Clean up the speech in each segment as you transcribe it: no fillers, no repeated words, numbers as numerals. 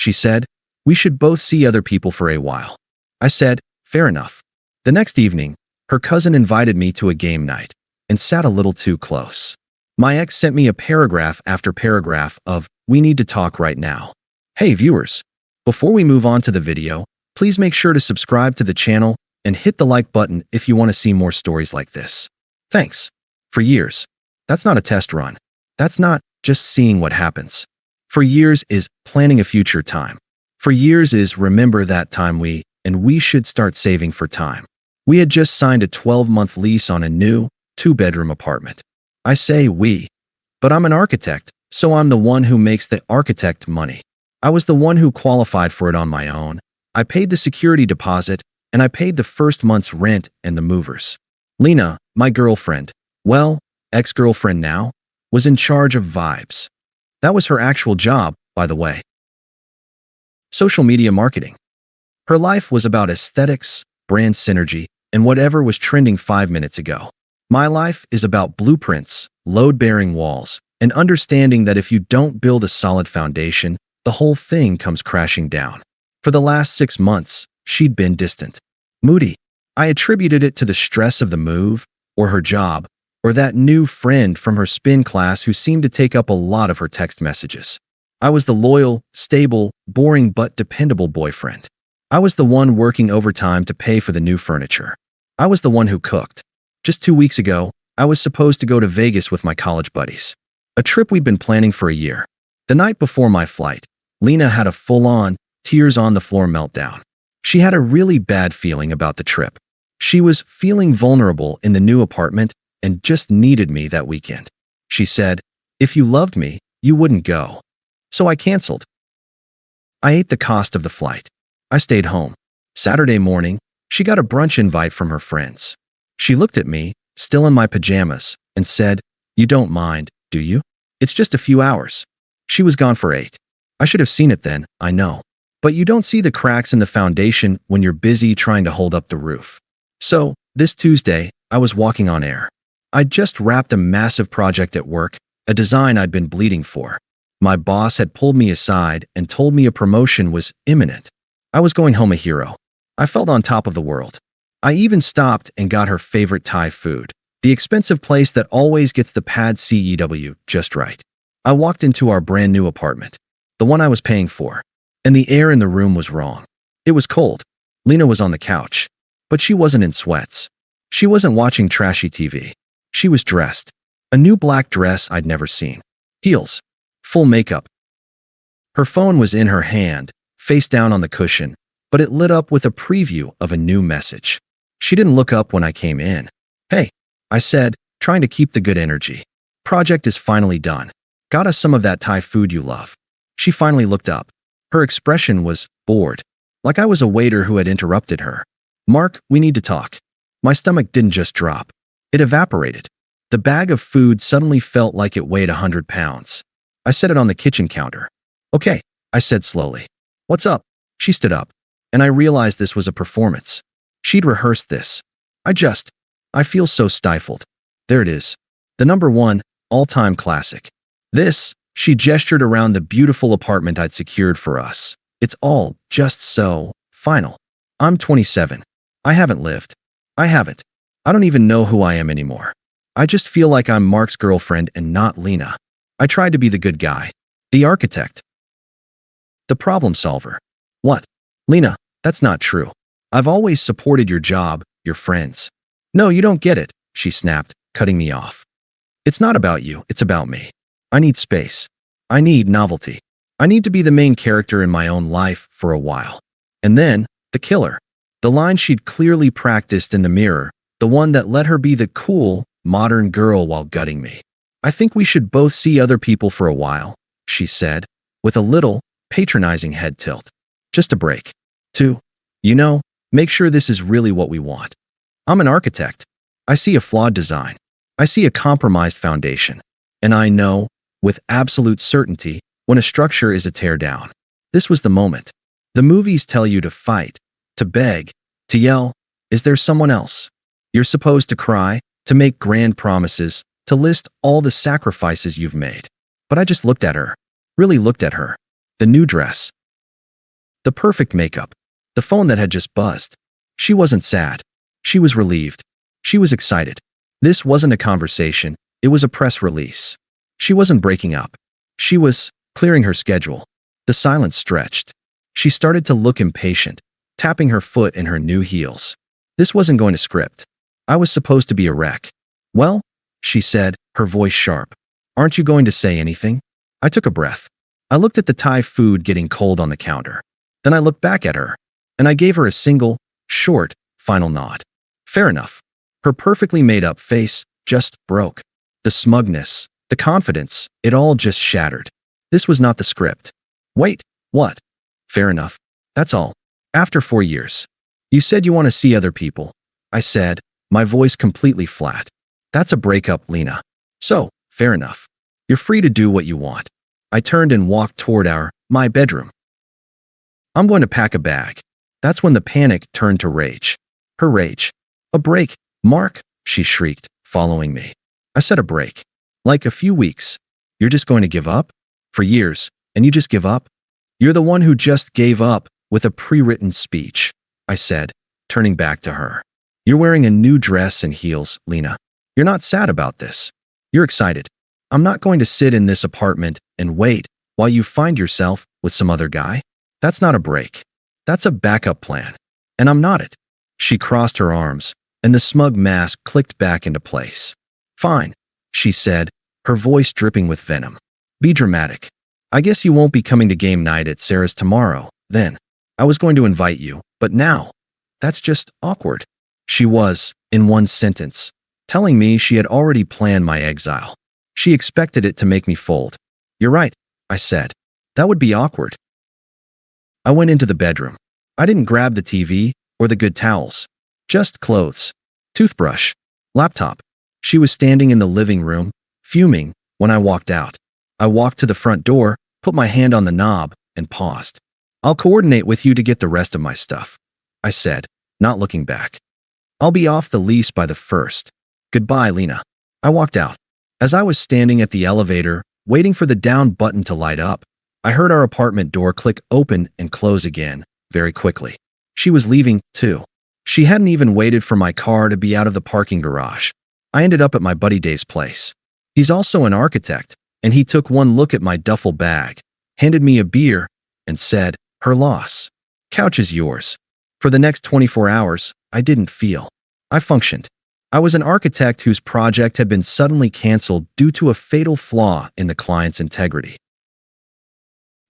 She said, "We should both see other people for a while." I said, "Fair enough." The next evening, her cousin invited me to a game night and sat a little too close. My ex sent me a paragraph after paragraph of, "We need to talk right now." Hey viewers, before we move on to the video, please make sure to subscribe to the channel and hit the like button if you want to see more stories like this. Thanks. For years. That's not a test run. That's not just seeing what happens. For years is planning a future time. For years is remember that time we should start saving for time. We had just signed a 12-month lease on a new, 2-bedroom apartment. I say we, but I'm an architect, so I'm the one who makes the architect money. I was the one who qualified for it on my own. I paid the security deposit, and I paid the first month's rent and the movers. Lena, my girlfriend, well, ex-girlfriend now, was in charge of vibes. That was her actual job, by the way. Social media marketing. Her life was about aesthetics, brand synergy, and whatever was trending 5 minutes ago. My life is about blueprints, load-bearing walls, and understanding that if you don't build a solid foundation, the whole thing comes crashing down. For the last 6 months, she'd been distant, moody. I attributed it to the stress of the move, or her job, or that new friend from her spin class who seemed to take up a lot of her text messages. I was the loyal, stable, boring but dependable boyfriend. I was the one working overtime to pay for the new furniture. I was the one who cooked. Just 2 weeks ago, I was supposed to go to Vegas with my college buddies. A trip we'd been planning for a year. The night before my flight, Lena had a full-on, tears-on-the-floor meltdown. She had a really bad feeling about the trip. She was feeling vulnerable in the new apartment and just needed me that weekend. She said, "If you loved me, you wouldn't go." So I canceled. I ate the cost of the flight. I stayed home. Saturday morning, she got a brunch invite from her friends. She looked at me, still in my pajamas, and said, "You don't mind, do you? It's just a few hours." She was gone for 8. I should have seen it then, I know. But you don't see the cracks in the foundation when you're busy trying to hold up the roof. So, this Tuesday, I was walking on air. I'd just wrapped a massive project at work, a design I'd been bleeding for. My boss had pulled me aside and told me a promotion was imminent. I was going home a hero. I felt on top of the world. I even stopped and got her favorite Thai food, the expensive place that always gets the pad CEW just right. I walked into our brand new apartment, the one I was paying for, and the air in the room was wrong. It was cold. Lena was on the couch, but she wasn't in sweats. She wasn't watching trashy TV. She was dressed. A new black dress I'd never seen. Heels. Full makeup. Her phone was in her hand, face down on the cushion, but it lit up with a preview of a new message. She didn't look up when I came in. "Hey," I said, trying to keep the good energy. "Project is finally done. Got us some of that Thai food you love." She finally looked up. Her expression was bored, like I was a waiter who had interrupted her. "Mark, we need to talk." My stomach didn't just drop. It evaporated. The bag of food suddenly felt like it weighed 100 pounds. I set it on the kitchen counter. "Okay," I said slowly. "What's up?" She stood up, and I realized this was a performance. She'd rehearsed this. I feel so stifled. There it is. The #1, all-time classic. This, she gestured around the beautiful apartment I'd secured for us. It's all just so final. I'm 27. I haven't lived. I haven't. I don't even know who I am anymore. I just feel like I'm Mark's girlfriend and not Lena. I tried to be the good guy. The architect. The problem solver. What? Lena, that's not true. I've always supported your job, your friends. No, you don't get it, she snapped, cutting me off. It's not about you, it's about me. I need space. I need novelty. I need to be the main character in my own life for a while. And then, the killer. The line she'd clearly practiced in the mirror, the one that let her be the cool, modern girl while gutting me. "I think we should both see other people for a while," she said, with a little, patronizing head tilt. "Just a break. To, make sure this is really what we want. I'm an architect. I see a flawed design. I see a compromised foundation. And I know, with absolute certainty, when a structure is a tear down." This was the moment. The movies tell you to fight, to beg, to yell, "Is there someone else?" You're supposed to cry, to make grand promises, to list all the sacrifices you've made. But I just looked at her. Really looked at her. The new dress. The perfect makeup. The phone that had just buzzed. She wasn't sad. She was relieved. She was excited. This wasn't a conversation. It was a press release. She wasn't breaking up. She was clearing her schedule. The silence stretched. She started to look impatient, tapping her foot in her new heels. This wasn't going to script. I was supposed to be a wreck. Well, she said, her voice sharp. Aren't you going to say anything? I took a breath. I looked at the Thai food getting cold on the counter. Then I looked back at her, and I gave her a single, short, final nod. Fair enough. Her perfectly made-up face just broke. The smugness, the confidence, it all just shattered. This was not the script. Wait, what? Fair enough. That's all. After 4 years. You said you want to see other people. I said, my voice completely flat. That's a breakup, Lena. So, fair enough. You're free to do what you want. I turned and walked toward my bedroom. I'm going to pack a bag. That's when the panic turned to rage. Her rage. A break, Mark, she shrieked, following me. I said a break. Like a few weeks. You're just going to give up? For years, and you just give up? You're the one who just gave up with a pre-written speech, I said, turning back to her. You're wearing a new dress and heels, Lena. You're not sad about this. You're excited. I'm not going to sit in this apartment and wait while you find yourself with some other guy. That's not a break. That's a backup plan. And I'm not it. She crossed her arms, and the smug mask clicked back into place. Fine, she said, her voice dripping with venom. Be dramatic. I guess you won't be coming to game night at Sarah's tomorrow, then. I was going to invite you, but now, that's just awkward. She was, in one sentence, telling me she had already planned my exile. She expected it to make me fold. You're right, I said. That would be awkward. I went into the bedroom. I didn't grab the TV or the good towels. Just clothes, toothbrush, laptop. She was standing in the living room, fuming, when I walked out. I walked to the front door, put my hand on the knob, and paused. I'll coordinate with you to get the rest of my stuff, I said, not looking back. I'll be off the lease by the 1st. Goodbye, Lena. I walked out. As I was standing at the elevator, waiting for the down button to light up, I heard our apartment door click open and close again, very quickly. She was leaving, too. She hadn't even waited for my car to be out of the parking garage. I ended up at my buddy Dave's place. He's also an architect, and he took one look at my duffel bag, handed me a beer, and said, her loss. Couch is yours. For the next 24 hours, I didn't feel. I functioned. I was an architect whose project had been suddenly canceled due to a fatal flaw in the client's integrity.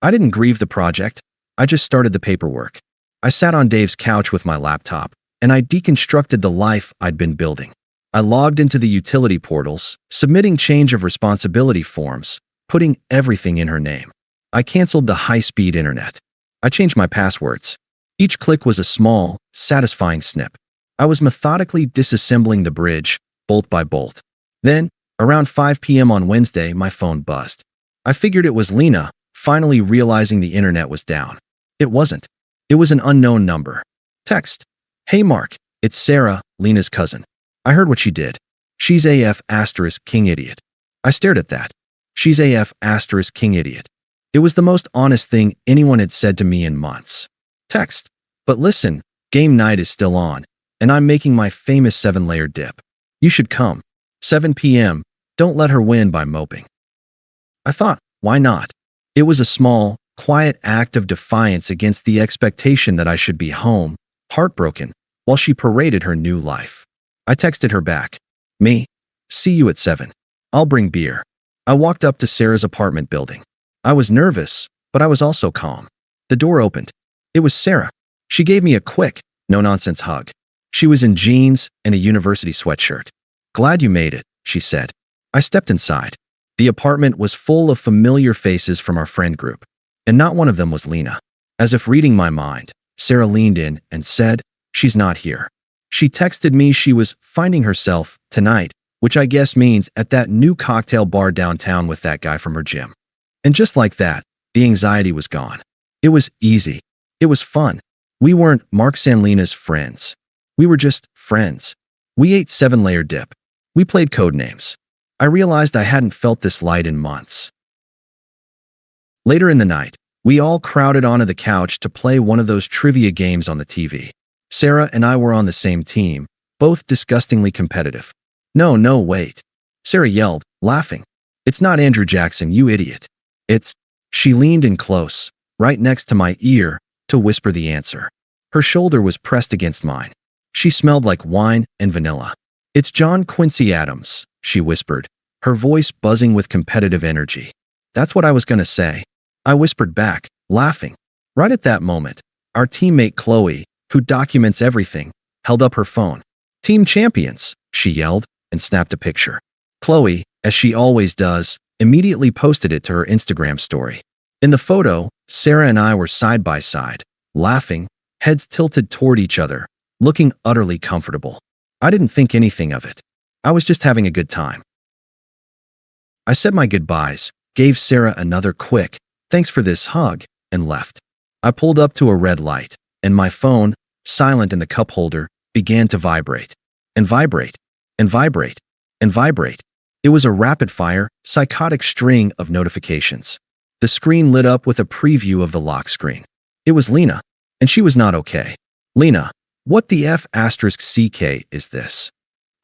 I didn't grieve the project. I just started the paperwork. I sat on Dave's couch with my laptop, and I deconstructed the life I'd been building. I logged into the utility portals, submitting change of responsibility forms, putting everything in her name. I canceled the high-speed internet. I changed my passwords. Each click was a small, satisfying snip. I was methodically disassembling the bridge, bolt by bolt. Then, around 5 p.m. on Wednesday, my phone buzzed. I figured it was Lena, finally realizing the internet was down. It wasn't. It was an unknown number. Text. Hey Mark, it's Sarah, Lena's cousin. I heard what she did. She's AF * king idiot. I stared at that. She's AF * king idiot. It was the most honest thing anyone had said to me in months. Text. But listen, game night is still on, and I'm making my famous 7-layer dip. You should come. 7 p.m. Don't let her win by moping. I thought, why not? It was a small, quiet act of defiance against the expectation that I should be home, heartbroken, while she paraded her new life. I texted her back. Me. See you at 7. I'll bring beer. I walked up to Sarah's apartment building. I was nervous, but I was also calm. The door opened. It was Sarah. She gave me a quick, no-nonsense hug. She was in jeans and a university sweatshirt. Glad you made it, she said. I stepped inside. The apartment was full of familiar faces from our friend group, and not one of them was Lena. As if reading my mind, Sarah leaned in and said, she's not here. She texted me she was finding herself tonight, which I guess means at that new cocktail bar downtown with that guy from her gym. And just like that, the anxiety was gone. It was easy. It was fun. We weren't Mark and Lena's friends. We were just friends. We ate 7-layer dip. We played code names. I realized I hadn't felt this light in months. Later in the night, We all crowded onto the couch to play one of those trivia games on the TV. Sarah and I were on the same team, both disgustingly competitive. No, no, wait. Sarah yelled, laughing. It's not Andrew Jackson, you idiot. It's... She leaned in close, right next to my ear, to whisper the answer. Her shoulder was pressed against mine. She smelled like wine and vanilla. It's John Quincy Adams, she whispered, her voice buzzing with competitive energy. That's what I was gonna say. I whispered back, laughing. Right at that moment, our teammate Qley, who documents everything, held up her phone. Team champions, she yelled, and snapped a picture. Qley, as she always does, immediately posted it to her Instagram story. In the photo, Sarah and I were side by side, laughing, heads tilted toward each other, looking utterly comfortable. I didn't think anything of it. I was just having a good time. I said my goodbyes, gave Sarah another quick, thanks for this hug, and left. I pulled up to a red light, and my phone, silent in the cup holder, began to vibrate. And vibrate. And vibrate. And vibrate. It was a rapid-fire, psychotic string of notifications. The screen lit up with a preview of the lock screen. It was Lena, and she was not okay. Lena, what the F***CK is this?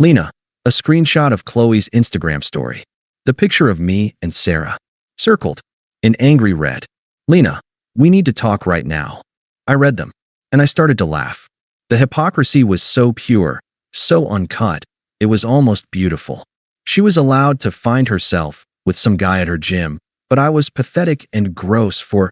Lena, a screenshot of Qley's Instagram story. The picture of me and Sarah. Circled. In angry red. Lena, we need to talk right now. I read them, and I started to laugh. The hypocrisy was so pure, so uncut, it was almost beautiful. She was allowed to find herself with some guy at her gym, but I was pathetic and gross for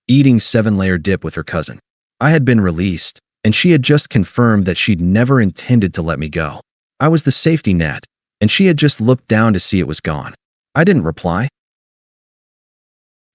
eating 7-layer dip with her cousin. I had been released, and she had just confirmed that she'd never intended to let me go. I was the safety net, and she had just looked down to see it was gone. I didn't reply.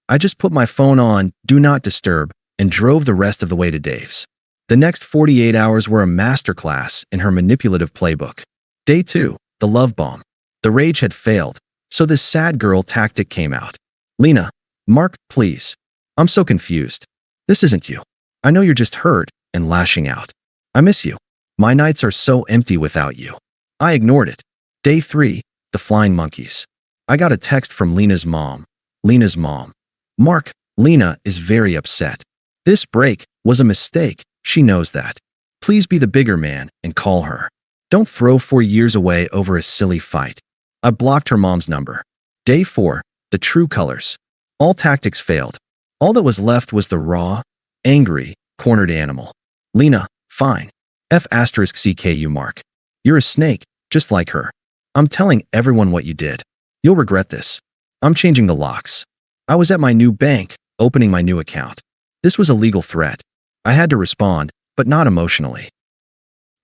I just put my phone on Do Not Disturb and drove the rest of the way to Dave's. The next 48 hours were a masterclass in her manipulative playbook. Day 2, the love bomb. The rage had failed, so this sad girl tactic came out. Lena, Mark, please. I'm so confused. This isn't you. I know you're just hurt and lashing out. I miss you. My nights are so empty without you. I ignored it. Day 3, the flying monkeys. I got a text from Lena's mom. Lena's mom. Mark, Lena is very upset. This break was a mistake. She knows that. Please be the bigger man and call her. Don't throw 4 years away over a silly fight. I blocked her mom's number. Day 4, the true colors. All tactics failed. All that was left was the raw, angry, cornered animal. Lena, fine. F***CK you Mark. You're a snake, just like her. I'm telling everyone what you did. You'll regret this. I'm changing the locks. I was at my new bank, opening my new account. This was a legal threat. I had to respond, but not emotionally.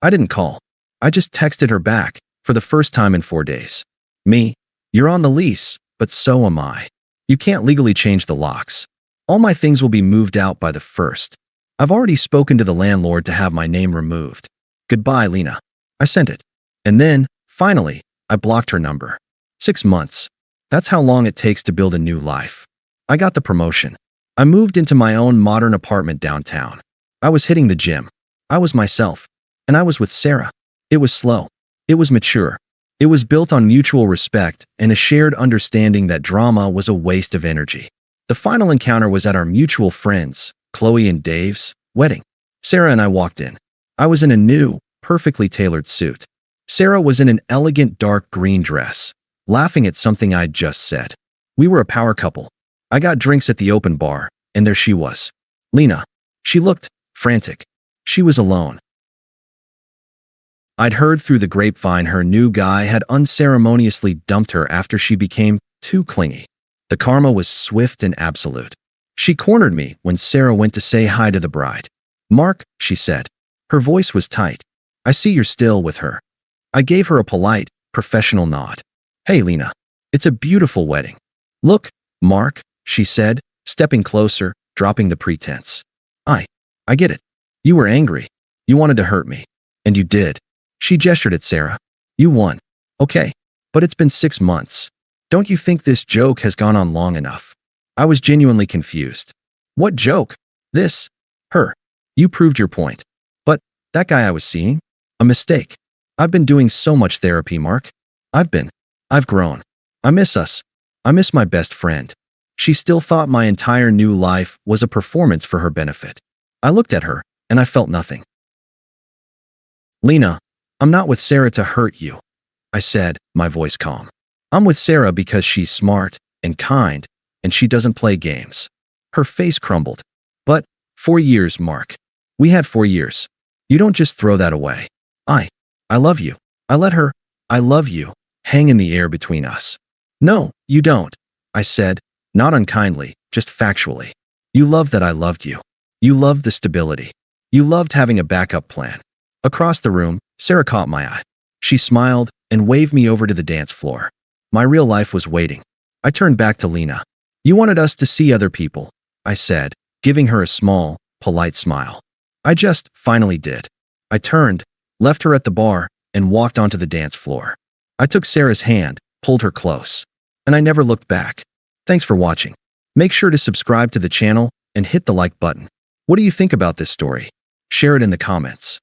I didn't call. I just texted her back, for the first time in 4 days. Me, you're on the lease, but so am I. You can't legally change the locks. All my things will be moved out by the 1st. I've already spoken to the landlord to have my name removed. Goodbye, Lena. I sent it. And then, finally, I blocked her number. 6 months. That's how long it takes to build a new life. I got the promotion. I moved into my own modern apartment downtown. I was hitting the gym. I was myself. And I was with Sarah. It was slow. It was mature. It was built on mutual respect and a shared understanding that drama was a waste of energy. The final encounter was at our mutual friends, Qley and Dave's, wedding. Sarah and I walked in. I was in a new, perfectly tailored suit. Sarah was in an elegant dark green dress, laughing at something I'd just said. We were a power couple. I got drinks at the open bar, and there she was. Lena. She looked frantic. She was alone. I'd heard through the grapevine her new guy had unceremoniously dumped her after she became too clingy. The karma was swift and absolute. She cornered me when Sarah went to say hi to the bride. Mark, she said. Her voice was tight. I see you're still with her. I gave her a polite, professional nod. Hey, Lena. It's a beautiful wedding. Look, Mark, she said, stepping closer, dropping the pretense. I get it. You were angry. You wanted to hurt me. And you did. She gestured at Sarah. You won. Okay. But it's been 6 months. Don't you think this joke has gone on long enough? I was genuinely confused. What joke? This? Her. You proved your point. But that guy I was seeing? A mistake. I've been doing so much therapy, Mark. I've grown. I miss us. I miss my best friend. She still thought my entire new life was a performance for her benefit. I looked at her, and I felt nothing. "Lena, I'm not with Sarah to hurt you," I said, my voice calm. "I'm with Sarah because she's smart and kind, and she doesn't play games." Her face crumbled. "But 4 years, Mark. We had 4 years. You don't just throw that away." I love you." I let her, "I love you," hang in the air between us. "No, you don't," I said, not unkindly, just factually. "You loved that I loved you. You loved the stability. You loved having a backup plan." Across the room, Sarah caught my eye. She smiled and waved me over to the dance floor. My real life was waiting. I turned back to Lena. "You wanted us to see other people," I said, giving her a small, polite smile. "I just finally did." I turned, left her at the bar, and walked onto the dance floor. I took Sarah's hand, pulled her close, and I never looked back. Thanks for watching. Make sure to subscribe to the channel and hit the like button. What do you think about this story? Share it in the comments.